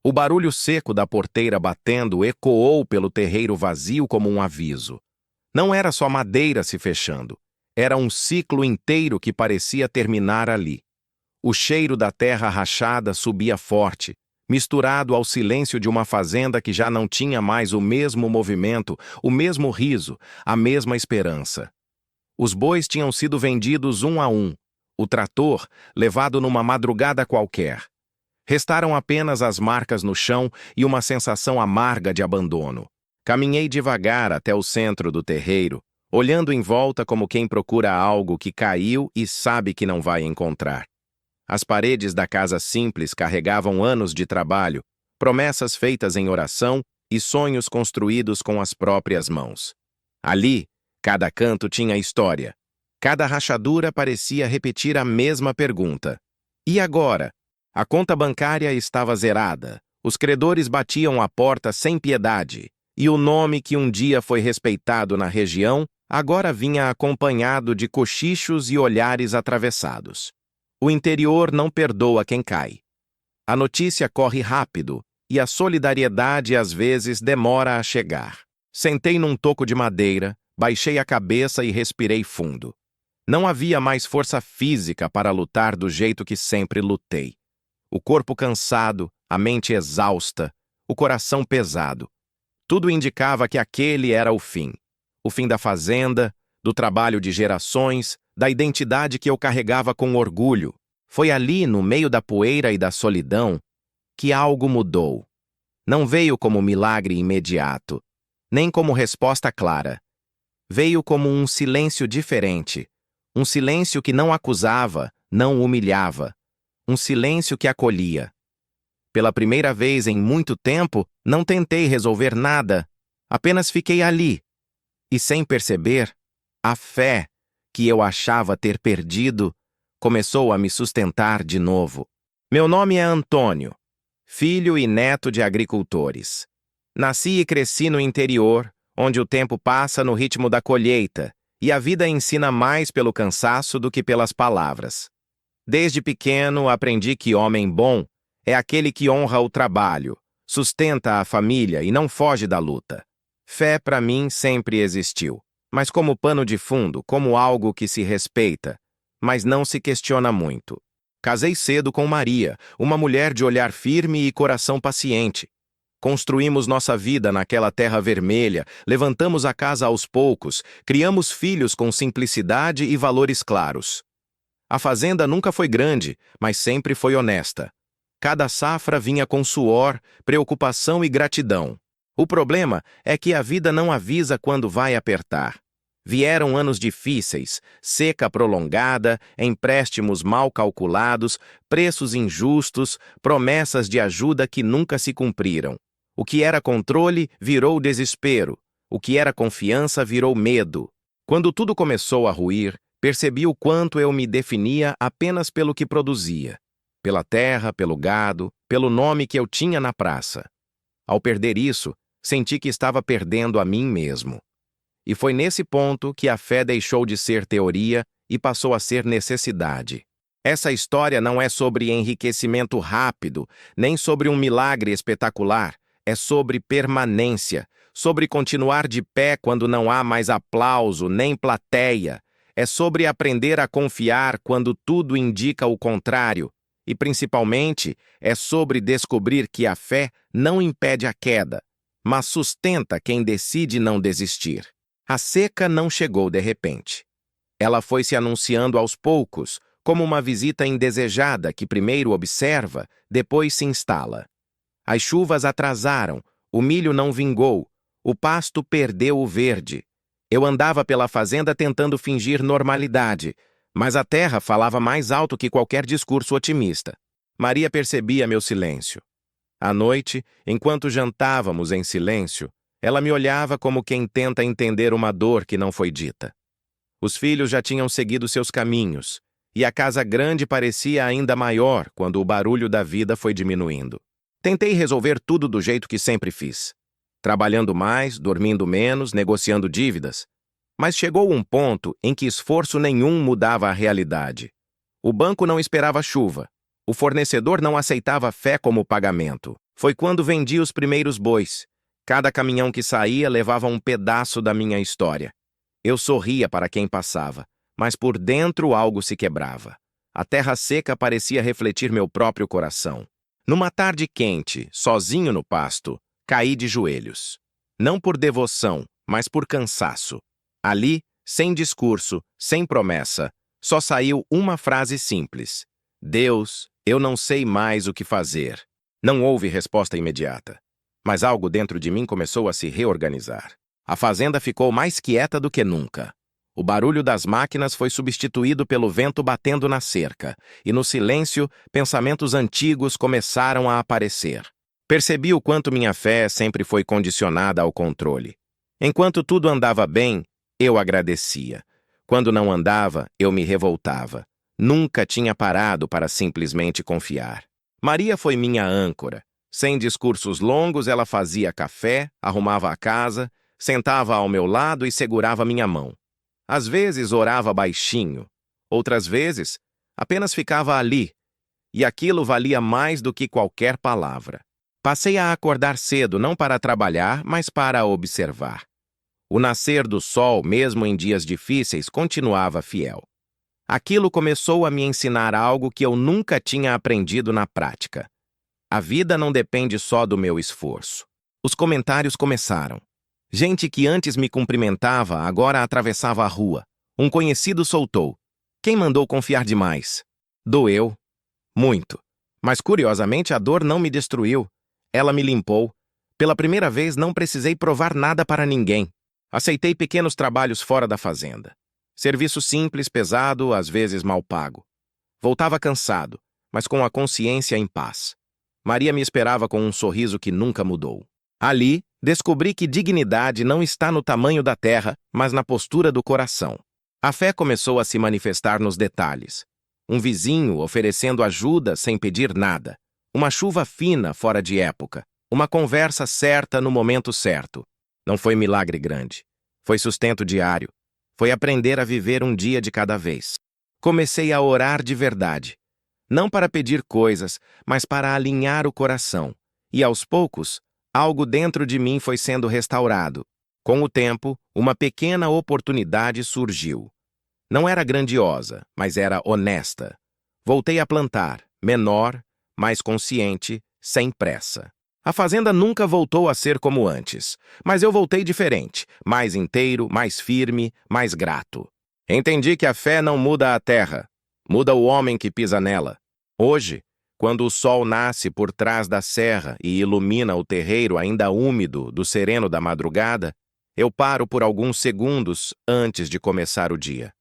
O barulho seco da porteira batendo ecoou pelo terreiro vazio como um aviso. Não era só madeira se fechando. Era um ciclo inteiro que parecia terminar ali. O cheiro da terra rachada subia forte, misturado ao silêncio de uma fazenda que já não tinha mais o mesmo movimento, o mesmo riso, a mesma esperança. Os bois tinham sido vendidos um a um, o trator levado numa madrugada qualquer. Restaram apenas as marcas no chão e uma sensação amarga de abandono. Caminhei devagar até o centro do terreiro, olhando em volta como quem procura algo que caiu e sabe que não vai encontrar. As paredes da casa simples carregavam anos de trabalho, promessas feitas em oração e sonhos construídos com as próprias mãos. Ali, cada canto tinha história. Cada rachadura parecia repetir a mesma pergunta. E agora? A conta bancária estava zerada, os credores batiam à porta sem piedade, e o nome que um dia foi respeitado na região agora vinha acompanhado de cochichos e olhares atravessados. O interior não perdoa quem cai. A notícia corre rápido, e a solidariedade às vezes demora a chegar. Sentei num toco de madeira, baixei a cabeça e respirei fundo. Não havia mais força física para lutar do jeito que sempre lutei. O corpo cansado, a mente exausta, o coração pesado. Tudo indicava que aquele era o fim. O fim da fazenda, do trabalho de gerações, da identidade que eu carregava com orgulho. Foi ali, no meio da poeira e da solidão, que algo mudou. Não veio como milagre imediato, nem como resposta clara. Veio como um silêncio diferente, um silêncio que não acusava, não humilhava, um silêncio que acolhia. Pela primeira vez em muito tempo, não tentei resolver nada, apenas fiquei ali. E sem perceber, a fé, que eu achava ter perdido, começou a me sustentar de novo. Meu nome é Antônio, filho e neto de agricultores. Nasci e cresci no interior, onde o tempo passa no ritmo da colheita, e a vida ensina mais pelo cansaço do que pelas palavras. Desde pequeno aprendi que homem bom é aquele que honra o trabalho, sustenta a família e não foge da luta. Fé para mim sempre existiu, mas como pano de fundo, como algo que se respeita, mas não se questiona muito. Casei cedo com Maria, uma mulher de olhar firme e coração paciente. Construímos nossa vida naquela terra vermelha, levantamos a casa aos poucos, criamos filhos com simplicidade e valores claros. A fazenda nunca foi grande, mas sempre foi honesta. Cada safra vinha com suor, preocupação e gratidão. O problema é que a vida não avisa quando vai apertar. Vieram anos difíceis, seca prolongada, empréstimos mal calculados, preços injustos, promessas de ajuda que nunca se cumpriram. O que era controle virou desespero. O que era confiança virou medo. Quando tudo começou a ruir, percebi o quanto eu me definia apenas pelo que produzia. Pela terra, pelo gado, pelo nome que eu tinha na praça. Ao perder isso, senti que estava perdendo a mim mesmo. E foi nesse ponto que a fé deixou de ser teoria e passou a ser necessidade. Essa história não é sobre enriquecimento rápido, nem sobre um milagre espetacular. É sobre permanência, sobre continuar de pé quando não há mais aplauso nem plateia. É sobre aprender a confiar quando tudo indica o contrário. E, principalmente, é sobre descobrir que a fé não impede a queda, mas sustenta quem decide não desistir. A seca não chegou de repente. Ela foi se anunciando aos poucos, como uma visita indesejada que primeiro observa, depois se instala. As chuvas atrasaram, o milho não vingou, o pasto perdeu o verde. Eu andava pela fazenda tentando fingir normalidade, mas a terra falava mais alto que qualquer discurso otimista. Maria percebia meu silêncio. À noite, enquanto jantávamos em silêncio, ela me olhava como quem tenta entender uma dor que não foi dita. Os filhos já tinham seguido seus caminhos, e a casa grande parecia ainda maior quando o barulho da vida foi diminuindo. Tentei resolver tudo do jeito que sempre fiz. Trabalhando mais, dormindo menos, negociando dívidas. Mas chegou um ponto em que esforço nenhum mudava a realidade. O banco não esperava chuva. O fornecedor não aceitava fé como pagamento. Foi quando vendi os primeiros bois. Cada caminhão que saía levava um pedaço da minha história. Eu sorria para quem passava, mas por dentro algo se quebrava. A terra seca parecia refletir meu próprio coração. Numa tarde quente, sozinho no pasto, caí de joelhos. Não por devoção, mas por cansaço. Ali, sem discurso, sem promessa, só saiu uma frase simples: Deus, eu não sei mais o que fazer. Não houve resposta imediata, mas algo dentro de mim começou a se reorganizar. A fazenda ficou mais quieta do que nunca. O barulho das máquinas foi substituído pelo vento batendo na cerca, e no silêncio, pensamentos antigos começaram a aparecer. Percebi o quanto minha fé sempre foi condicionada ao controle. Enquanto tudo andava bem, eu agradecia. Quando não andava, eu me revoltava. Nunca tinha parado para simplesmente confiar. Maria foi minha âncora. Sem discursos longos, ela fazia café, arrumava a casa, sentava ao meu lado e segurava minha mão. Às vezes orava baixinho, outras vezes apenas ficava ali, e aquilo valia mais do que qualquer palavra. Passei a acordar cedo não para trabalhar, mas para observar. O nascer do sol, mesmo em dias difíceis, continuava fiel. Aquilo começou a me ensinar algo que eu nunca tinha aprendido na prática. A vida não depende só do meu esforço. Os comentários começaram. Gente que antes me cumprimentava agora atravessava a rua. Um conhecido soltou: Quem mandou confiar demais? Doeu. Muito. Mas curiosamente a dor não me destruiu. Ela me limpou. Pela primeira vez não precisei provar nada para ninguém. Aceitei pequenos trabalhos fora da fazenda. Serviço simples, pesado, às vezes mal pago. Voltava cansado, mas com a consciência em paz. Maria me esperava com um sorriso que nunca mudou. Ali, descobri que dignidade não está no tamanho da terra, mas na postura do coração. A fé começou a se manifestar nos detalhes. Um vizinho oferecendo ajuda sem pedir nada. Uma chuva fina fora de época. Uma conversa certa no momento certo. Não foi milagre grande. Foi sustento diário. Foi aprender a viver um dia de cada vez. Comecei a orar de verdade. Não para pedir coisas, mas para alinhar o coração. E aos poucos, algo dentro de mim foi sendo restaurado. Com o tempo, uma pequena oportunidade surgiu. Não era grandiosa, mas era honesta. Voltei a plantar, menor, mais consciente, sem pressa. A fazenda nunca voltou a ser como antes, mas eu voltei diferente, mais inteiro, mais firme, mais grato. Entendi que a fé não muda a terra, muda o homem que pisa nela. Hoje, quando o sol nasce por trás da serra e ilumina o terreiro ainda úmido do sereno da madrugada, eu paro por alguns segundos antes de começar o dia.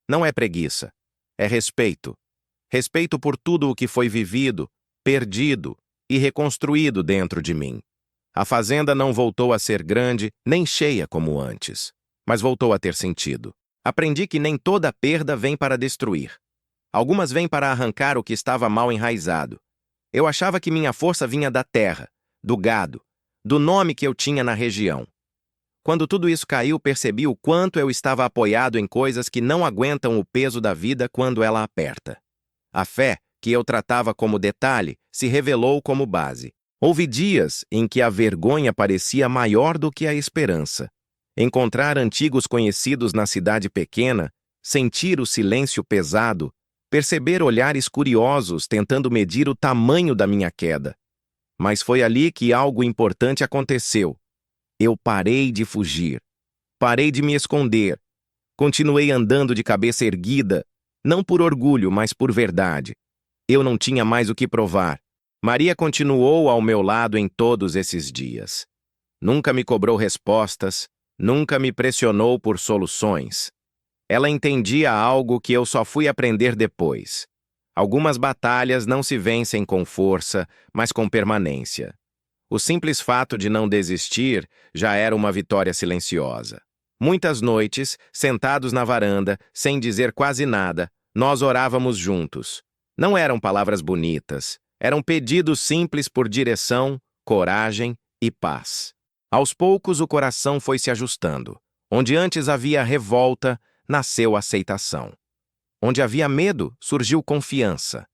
Não é preguiça, é respeito. Respeito por tudo o que foi vivido, perdido e reconstruído dentro de mim. A fazenda não voltou a ser grande nem cheia como antes, mas voltou a ter sentido. Aprendi que nem toda perda vem para destruir. Algumas vêm para arrancar o que estava mal enraizado. Eu achava que minha força vinha da terra, do gado, do nome que eu tinha na região. Quando tudo isso caiu, percebi o quanto eu estava apoiado em coisas que não aguentam o peso da vida quando ela aperta. A fé, que eu tratava como detalhe, se revelou como base. Houve dias em que a vergonha parecia maior do que a esperança. Encontrar antigos conhecidos na cidade pequena, sentir o silêncio pesado, perceber olhares curiosos tentando medir o tamanho da minha queda. Mas foi ali que algo importante aconteceu. Eu parei de fugir. Parei de me esconder. Continuei andando de cabeça erguida, não por orgulho, mas por verdade. Eu não tinha mais o que provar. Maria continuou ao meu lado em todos esses dias. Nunca me cobrou respostas, nunca me pressionou por soluções. Ela entendia algo que eu só fui aprender depois. Algumas batalhas não se vencem com força, mas com permanência. O simples fato de não desistir já era uma vitória silenciosa. Muitas noites, sentados na varanda, sem dizer quase nada, nós orávamos juntos. Não eram palavras bonitas, eram pedidos simples por direção, coragem e paz. Aos poucos o coração foi se ajustando. Onde antes havia revolta, nasceu aceitação. Onde havia medo, surgiu confiança.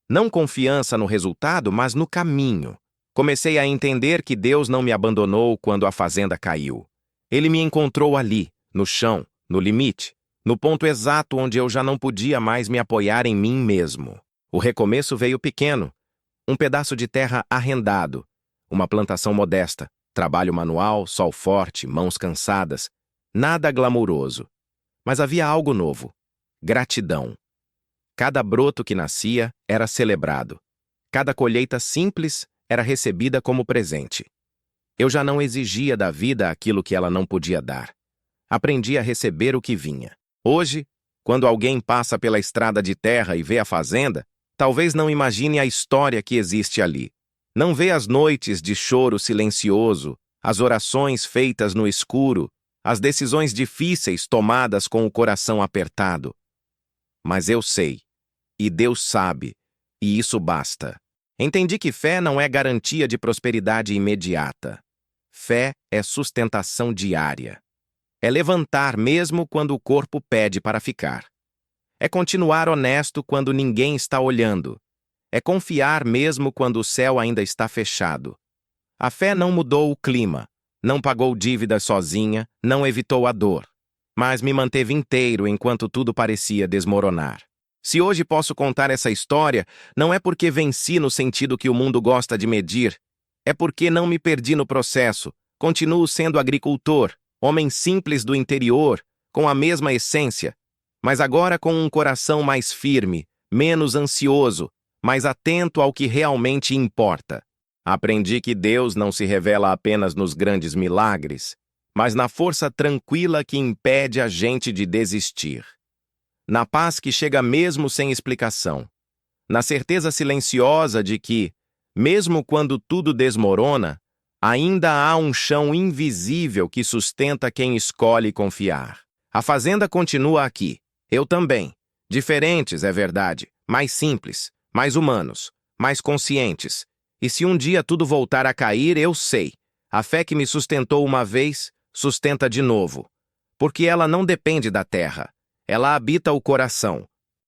Não confiança no resultado, mas no caminho. Comecei a entender que Deus não me abandonou quando a fazenda caiu. Ele me encontrou ali, no chão, no limite, no ponto exato onde eu já não podia mais me apoiar em mim mesmo. O recomeço veio pequeno, um pedaço de terra arrendado, uma plantação modesta, trabalho manual, sol forte, mãos cansadas, nada glamuroso. Mas havia algo novo: gratidão. Cada broto que nascia era celebrado. Cada colheita simples era recebida como presente. Eu já não exigia da vida aquilo que ela não podia dar. Aprendi a receber o que vinha. Hoje, quando alguém passa pela estrada de terra e vê a fazenda, talvez não imagine a história que existe ali. Não vê as noites de choro silencioso, as orações feitas no escuro, as decisões difíceis tomadas com o coração apertado. Mas eu sei, e Deus sabe, e isso basta. Entendi que fé não é garantia de prosperidade imediata. Fé é sustentação diária. É levantar mesmo quando o corpo pede para ficar. É continuar honesto quando ninguém está olhando. É confiar mesmo quando o céu ainda está fechado. A fé não mudou o clima, não pagou dívidas sozinha, não evitou a dor, mas me manteve inteiro enquanto tudo parecia desmoronar. Se hoje posso contar essa história, não é porque venci no sentido que o mundo gosta de medir, é porque não me perdi no processo, continuo sendo agricultor, homem simples do interior, com a mesma essência, mas agora com um coração mais firme, menos ansioso, mais atento ao que realmente importa. Aprendi que Deus não se revela apenas nos grandes milagres, mas na força tranquila que impede a gente de desistir. Na paz que chega mesmo sem explicação. Na certeza silenciosa de que, mesmo quando tudo desmorona, ainda há um chão invisível que sustenta quem escolhe confiar. A fazenda continua aqui. Eu também. Diferentes, é verdade, mais simples, mais humanos, mais conscientes. E se um dia tudo voltar a cair, eu sei. A fé que me sustentou uma vez, sustenta de novo. Porque ela não depende da terra. Ela habita o coração,